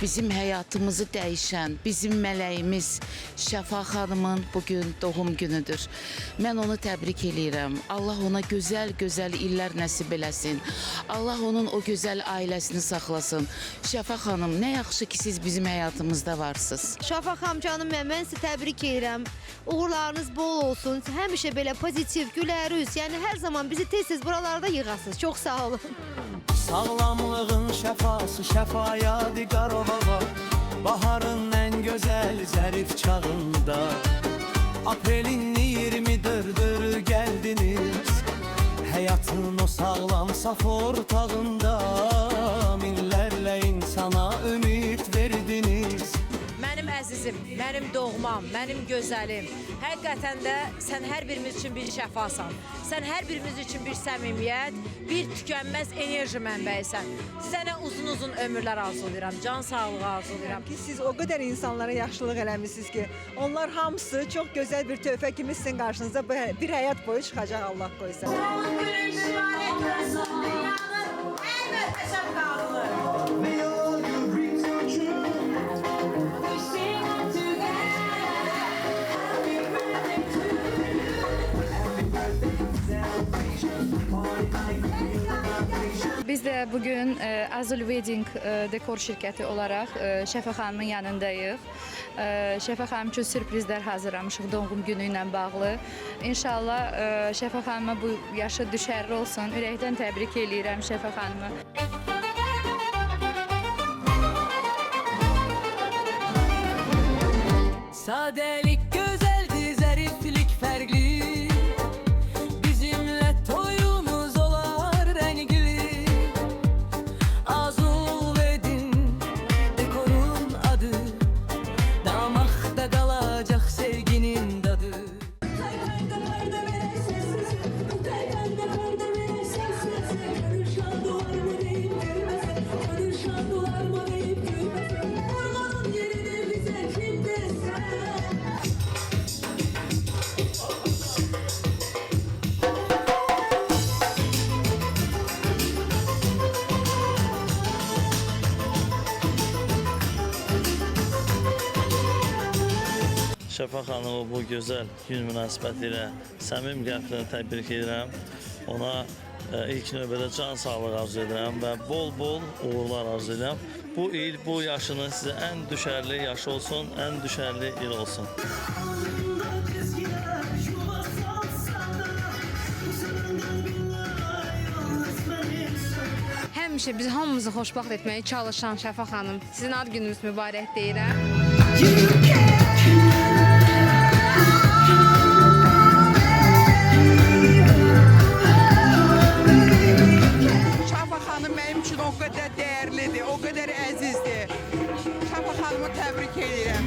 bizim həyatımızı dəyişən, bizim mələyimiz Şəfa xanımın bugün doğum günüdür. Mən onu təbrik eləyirəm. Allah ona gözəl illər nəsib eləsin. Allah onun o gözəl ailəsini saxlasın. Şəfa xanım, nə yaxşı ki siz bizim həyatımızda varsınız. Şafaq amcanım, mən sizi təbrik edirəm. Uğurlarınız bol olsun. Həmişə belə pozitiv, gülərüz. Yəni hər zaman bizi tez-tez buralarda yığasınız. Çox sağ olun. Sağlamlığın şəfası şəfaya Diqarova. Baharın ən gözəl zərif çağında, Aprelin 20'dır gəldiniz. Həyatın o sağlam saf ortağında, minlərlə insana ümid verdiniz. Mənim əzizim, mənim doğmam, mənim gözəlim. Həqiqətən də sən hər birimiz üçün bir şəfasan. Sən hər birimiz üçün bir səmimiyyət, bir tükənməz enerji mənbəyisən. Sənə uzun ömürlər arzulayıram, can sağlığı arzulayıram. Ki siz o qədər insanlara yaxşılıq eləmişsiniz ki, onlar hamısı çox gözəl bir töhfə kimi sizin qarşınıza bir həyat boyu çıxacaq, Allah qoysa. Biz de bugün Azul Wedding dekor şirketi olarak Şəfa xanımın yanındayıq. Şəfa xanım üçün sürprizlər hazırlamışıq doğum günü ilə bağlı. İnşallah Şəfa xanıma bu yaşı düşərli olsun. Ürəkdən təbrik eləyirəm Şəfa xanımı. Sadelik güzeldi, zariflik farklı. Bizimle toyumuz olar renkli. Azul Wedding dekorun adı, damakta kalacak sevginin tadı. Şəfa xanımı bu gözəl gün münasibətilə səmim qəlbdən təbrik edirəm. Ona ilk növbədə can sağlığı arzu edirəm və bol uğurlar arzu edirəm. Bu il, bu yaşının sizə ən düşərli yaşı olsun, ən düşərli il olsun. Həmişə biz hamımızı xoşbəxt etməyə çalışan Şəfa xanım, sizin ad gününüz mübarək deyirəm. Şəfa xanım mənim üçün o qədər dəyərlidir, o qədər əzizdir. Şəfa xanımı təbrik edirəm.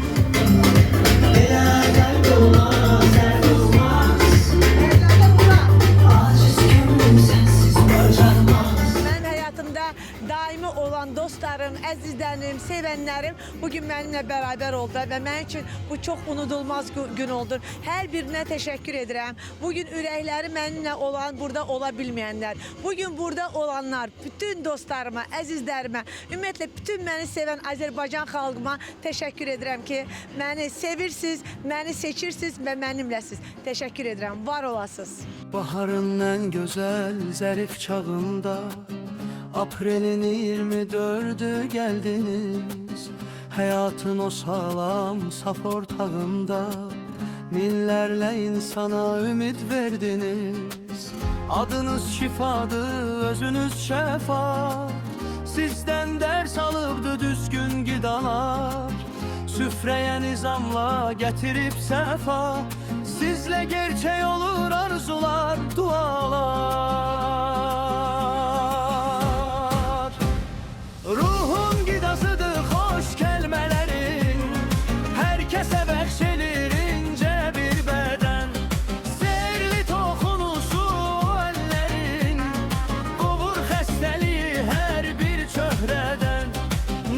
Daimi olan dostlarım, əzizlərim, sevənlərim bugün mənimlə bərabər oldular və mənim üçün bu çox unudulmaz gün oldu. Hər birinə təşəkkür edirəm. Bugün ürəkləri mənimlə olan, burada ola bilməyənlər, bugün burada olanlar, bütün dostlarıma, əzizlərimə, ümumiyyətlə bütün məni sevən Azərbaycan xalqıma təşəkkür edirəm ki, məni sevirsiniz, məni seçirsiniz və mənimləsiniz. Təşəkkür edirəm, var olasınız. Baharın ən gözəl zərif çağında, Aprelin 24'ü geldiniz. Hayatın o sağlam saf ortağında, minlərlə insana ümid verdiniz. Adınız şifadır, özünüz şəfa. Sizdən dərs alıbdı düzgün qidalar, süfrəyə nizamla gətirib səfa. Sizlə gerçək olur arzular, dualar. Ruhun qidasıdır xoş kəlmələrin, hər kəsə bəxş edir incə bir bədən. Sehirli toxunusu əllərin, qovur xəstəliyi hər bir çöhrədən.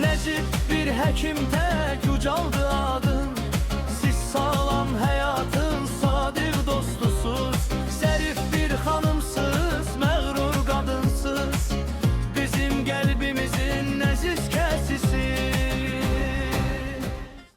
Nəcib bir həkim tək ucaldı adın, siz sağ